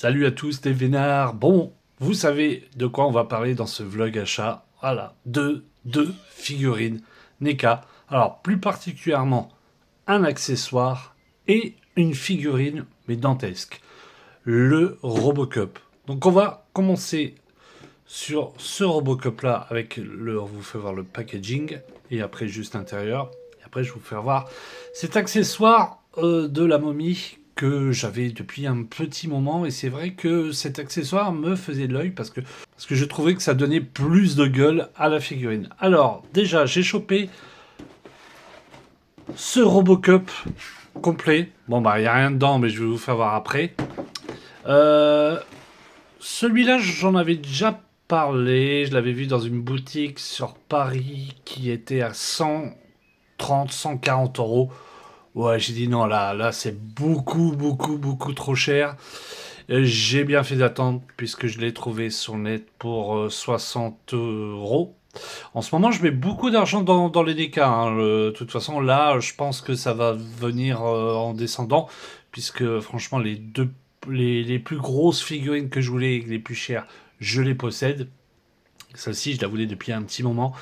Salut à tous les vénards. Bon, vous savez de quoi on va parler dans ce vlog achat. Voilà, deux figurines NECA. Alors, plus particulièrement, un accessoire et une figurine, mais dantesque. Le Robocop. Donc, on va commencer sur ce Robocop-là avec le... On vous fait voir le packaging et après juste l'intérieur. Et après, je vous fais voir cet accessoire de la momie que j'avais depuis un petit moment, et c'est vrai que cet accessoire me faisait de l'œil parce que je trouvais que ça donnait plus de gueule à la figurine. Alors déjà j'ai chopé ce Robocop complet. Bon bah il n'y a rien dedans mais je vais vous faire voir après. Celui-là j'en avais déjà parlé, je l'avais vu dans une boutique sur Paris qui était à 130, 140 euros. Ouais, j'ai dit non, là c'est beaucoup trop cher. J'ai bien fait d'attendre puisque je l'ai trouvé sur le net pour 60 euros. En ce moment, je mets beaucoup d'argent dans les DK, hein. De toute façon, là, je pense que ça va venir en descendant puisque franchement, les plus grosses figurines que je voulais, les plus chères, je les possède. Celle-ci, je la voulais depuis un petit moment.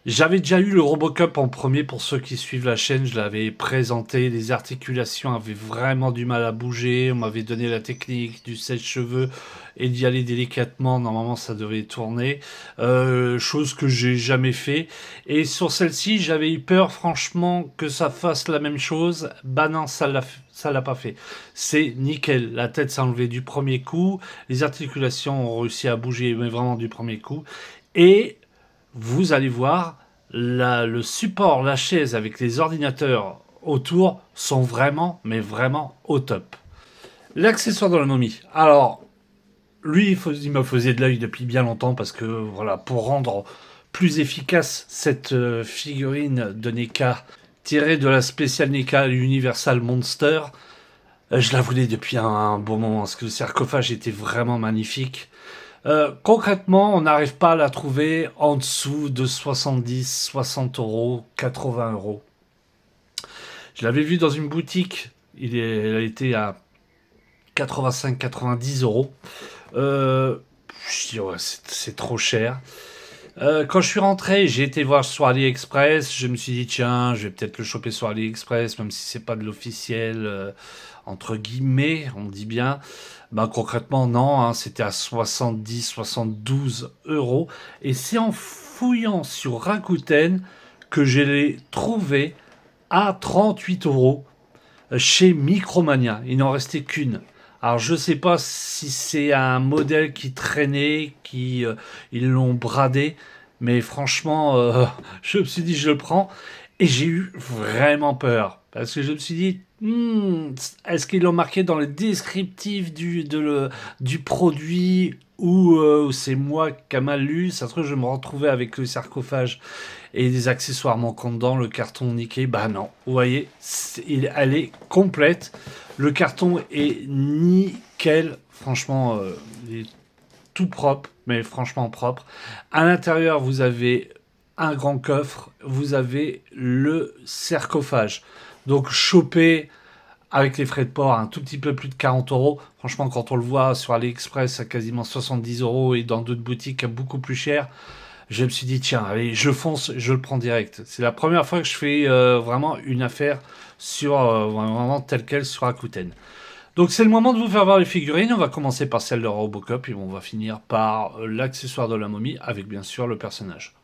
J'avais déjà eu le Robocop en premier pour ceux qui suivent la chaîne, je l'avais présenté, les articulations avaient vraiment du mal à bouger, on m'avait donné la technique du sèche-cheveux et d'y aller délicatement, normalement ça devait tourner, chose que j'ai jamais fait. Et sur celle-ci, j'avais eu peur franchement que ça fasse la même chose, bah non, ça l'a pas fait. C'est nickel, la tête s'est enlevée du premier coup, les articulations ont réussi à bouger mais vraiment du premier coup, et vous allez voir, le support, la chaise avec les ordinateurs autour sont vraiment, mais vraiment au top. L'accessoire de la momie. Alors, lui, il me faisait de l'œil depuis bien longtemps parce que, voilà, pour rendre plus efficace cette figurine de NECA tirée de la spéciale NECA Universal Monster, je la voulais depuis un bon moment parce que le sarcophage était vraiment magnifique. Concrètement, on n'arrive pas à la trouver en dessous de 70, 60 euros, 80 euros. Je l'avais vu dans une boutique, elle a été à 85, 90 euros. Je dis, ouais, c'est trop cher. Quand je suis rentré, j'ai été voir sur AliExpress. Je me suis dit, tiens, je vais peut-être le choper sur AliExpress, même si c'est pas de l'officiel, entre guillemets, on dit bien. Ben, concrètement, non, hein, c'était à 70, 72 euros. Et c'est en fouillant sur Rakuten que je l'ai trouvé à 38 euros chez Micromania. Il n'en restait qu'une. Alors je sais pas si c'est un modèle qui traînait, ils l'ont bradé, mais franchement, je me suis dit je le prends et j'ai eu vraiment peur parce que je me suis dit est-ce qu'ils l'ont marqué dans le descriptif du produit ou c'est moi qui a mal lu, ça se trouve je me retrouvais avec le sarcophage et des accessoires manquants dedans, le carton niqué. Bah non, vous voyez, elle est complète. Le carton est nickel. Franchement, il est tout propre, mais franchement propre. À l'intérieur, vous avez un grand coffre. Vous avez le sarcophage. Donc, chopé avec les frais de port, un tout petit peu plus de 40 euros. Franchement, quand on le voit sur AliExpress à quasiment 70 euros et dans d'autres boutiques à beaucoup plus cher, je me suis dit, tiens, allez, je fonce, je le prends direct. C'est la première fois que je fais vraiment une affaire sur vraiment telle quelle sur Rakuten. Donc c'est le moment de vous faire voir les figurines. On va commencer par celle de Robocop et on va finir par l'accessoire de la momie avec bien sûr le personnage.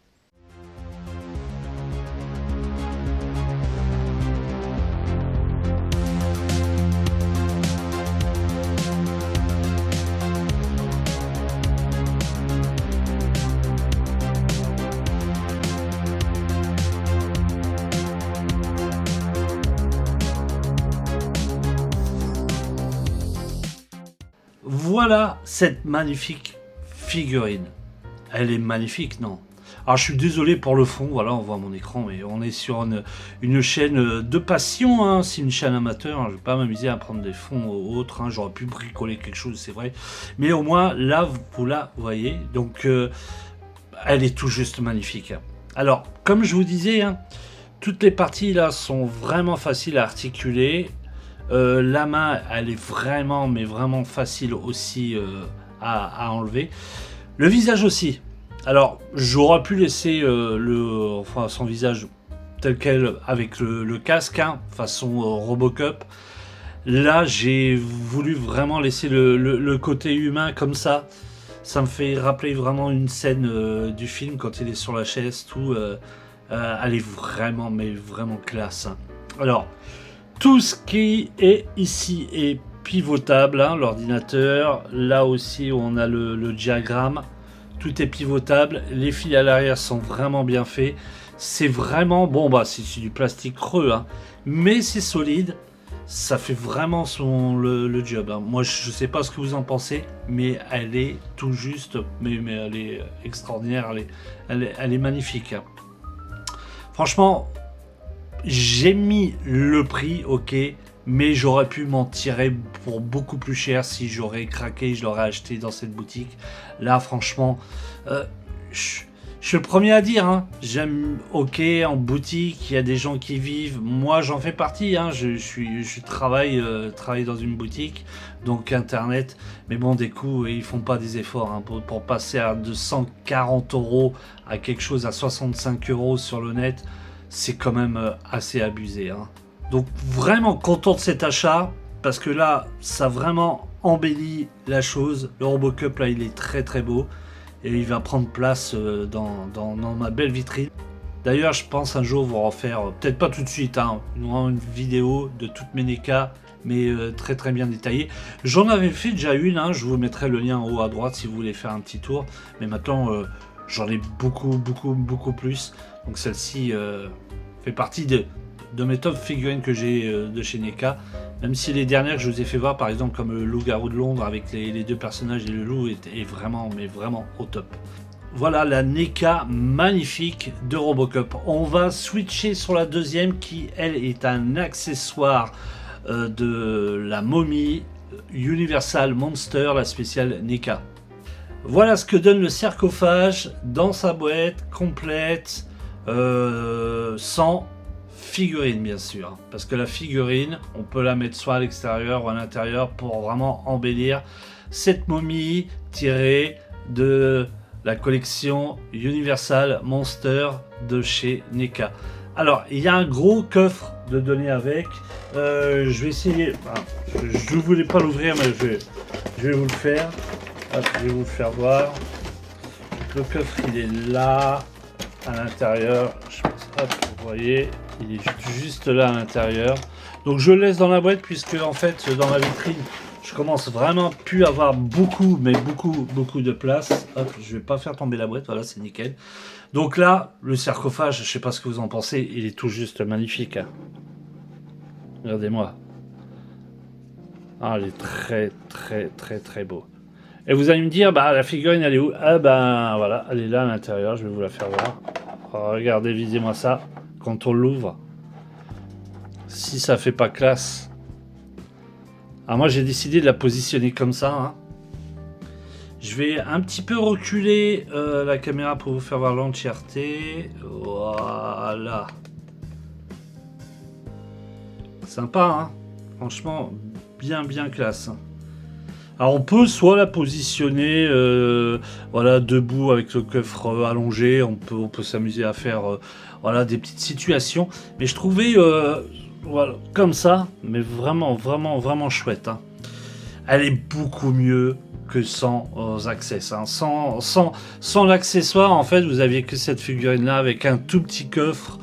Voilà cette magnifique figurine. Elle est magnifique, non? Alors je suis désolé pour le fond, voilà, on voit mon écran, mais on est sur une chaîne de passion, hein. C'est une chaîne amateur, hein. Je ne vais pas m'amuser à prendre des fonds autres, hein. J'aurais pu bricoler quelque chose, c'est vrai. Mais au moins, là, vous la voyez, donc elle est tout juste magnifique. Alors, comme je vous disais, hein, toutes les parties là sont vraiment faciles à articuler. La main, elle est vraiment, mais vraiment facile aussi à enlever. Le visage aussi. Alors, j'aurais pu laisser son visage tel quel avec le casque, hein, façon Robocop. Là, j'ai voulu vraiment laisser le côté humain comme ça. Ça me fait rappeler vraiment une scène du film quand il est sur la chaise, tout. Elle est vraiment, mais vraiment classe, hein. Alors, tout ce qui est ici est pivotable, hein, l'ordinateur. Là aussi, on a le diagramme. Tout est pivotable. Les fils à l'arrière sont vraiment bien faits. C'est vraiment, bon, bah, c'est du plastique creux, hein, mais c'est solide. Ça fait vraiment le job, hein. Moi, je sais pas ce que vous en pensez, mais elle est tout juste, mais elle est extraordinaire, elle est magnifique, hein. Franchement, j'ai mis le prix, ok, mais j'aurais pu m'en tirer pour beaucoup plus cher si j'aurais craqué, je l'aurais acheté dans cette boutique. Là, franchement, je suis le premier à dire, hein, j'aime, ok, en boutique, il y a des gens qui vivent, moi j'en fais partie, hein, je travaille dans une boutique, donc internet, mais bon, des coups, ils font pas des efforts, hein, pour passer de 140 € à quelque chose à 65 € sur le net, c'est quand même assez abusé, hein. Donc vraiment content de cet achat, parce que là, ça vraiment embellit la chose. Le Robocop, là, il est très très beau. Et il va prendre place dans ma belle vitrine. D'ailleurs, je pense un jour vous refaire, peut-être pas tout de suite, hein, une vidéo de toutes mes NECA, mais très très bien détaillée. J'en avais fait déjà une, hein, je vous mettrai le lien en haut à droite si vous voulez faire un petit tour. Mais maintenant, j'en ai beaucoup plus. Donc celle-ci fait partie de mes top figurines que j'ai de chez NECA. Même si les dernières que je vous ai fait voir, par exemple comme le loup-garou de Londres avec les deux personnages et le loup, est vraiment, mais vraiment au top. Voilà la NECA magnifique de Robocop. On va switcher sur la deuxième qui, elle, est un accessoire de la momie Universal Monster, la spéciale NECA. Voilà ce que donne le sarcophage dans sa boîte complète, sans figurine bien sûr, parce que la figurine on peut la mettre soit à l'extérieur ou à l'intérieur pour vraiment embellir cette momie tirée de la collection Universal Monster de chez NECA. Alors il y a un gros coffre de données avec, je vais essayer, je ne voulais pas l'ouvrir mais je vais vous le faire. Hop, je vais vous le faire voir. Le coffre il est là à l'intérieur, je pense, hop, vous voyez, il est juste là à l'intérieur. Donc je le laisse dans la boîte puisque en fait dans ma vitrine je commence vraiment plus à avoir beaucoup de place. Hop, je vais pas faire tomber la boîte, voilà, c'est nickel. Donc là, le sarcophage, je sais pas ce que vous en pensez, il est tout juste magnifique, hein. Regardez-moi. Ah, il est très beau. Et vous allez me dire, bah la figurine elle est où? Ah ben voilà, elle est là à l'intérieur, je vais vous la faire voir. Oh, regardez, visez-moi ça, quand on l'ouvre. Si ça fait pas classe. Alors moi j'ai décidé de la positionner comme ça, hein. Je vais un petit peu reculer la caméra pour vous faire voir l'entièreté. Voilà. Sympa, hein. Franchement, bien classe. Alors on peut soit la positionner voilà, debout avec le coffre allongé, on peut s'amuser à faire voilà, des petites situations, mais je trouvais voilà, comme ça, mais vraiment chouette, hein. Elle est beaucoup mieux que sans access, hein. Sans l'accessoire, en fait, vous aviez que cette figurine là avec un tout petit coffre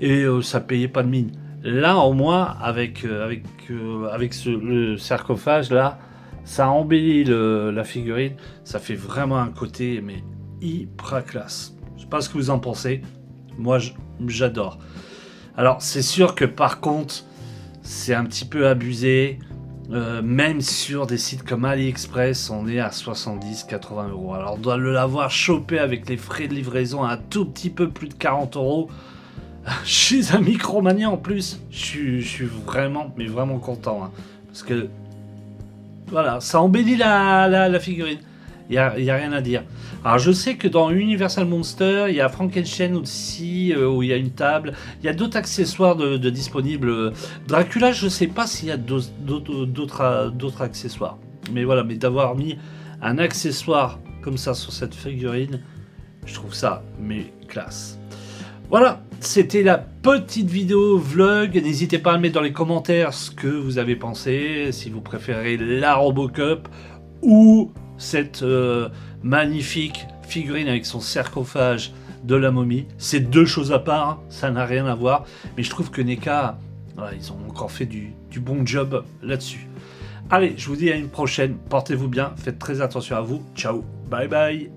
et ça payait pas de mine. Là, au moins, avec le sarcophage là, ça embellit la figurine, ça fait vraiment un côté mais hyper classe. Je sais pas ce que vous en pensez, moi j'adore. Alors c'est sûr que par contre c'est un petit peu abusé, même sur des sites comme AliExpress on est à 70-80 €. Alors on doit l'avoir chopé avec les frais de livraison à un tout petit peu plus de 40 € chez un Micromania en plus. Je suis vraiment content, hein, parce que voilà, ça embellit la figurine. y a rien à dire. Alors je sais que dans Universal Monster, il y a Frankenstein aussi, où il y a une table. Il y a d'autres accessoires de disponibles. Dracula, je sais pas s'il y a d'autres accessoires. Mais voilà, mais d'avoir mis un accessoire comme ça sur cette figurine, je trouve ça, mais classe. Voilà, c'était la petite vidéo vlog. N'hésitez pas à mettre dans les commentaires ce que vous avez pensé, si vous préférez la Robocup ou cette magnifique figurine avec son sarcophage de la momie. C'est deux choses à part, hein, ça n'a rien à voir. Mais je trouve que NECA, voilà, ils ont encore fait du bon job là-dessus. Allez, je vous dis à une prochaine. Portez-vous bien, faites très attention à vous. Ciao, bye bye.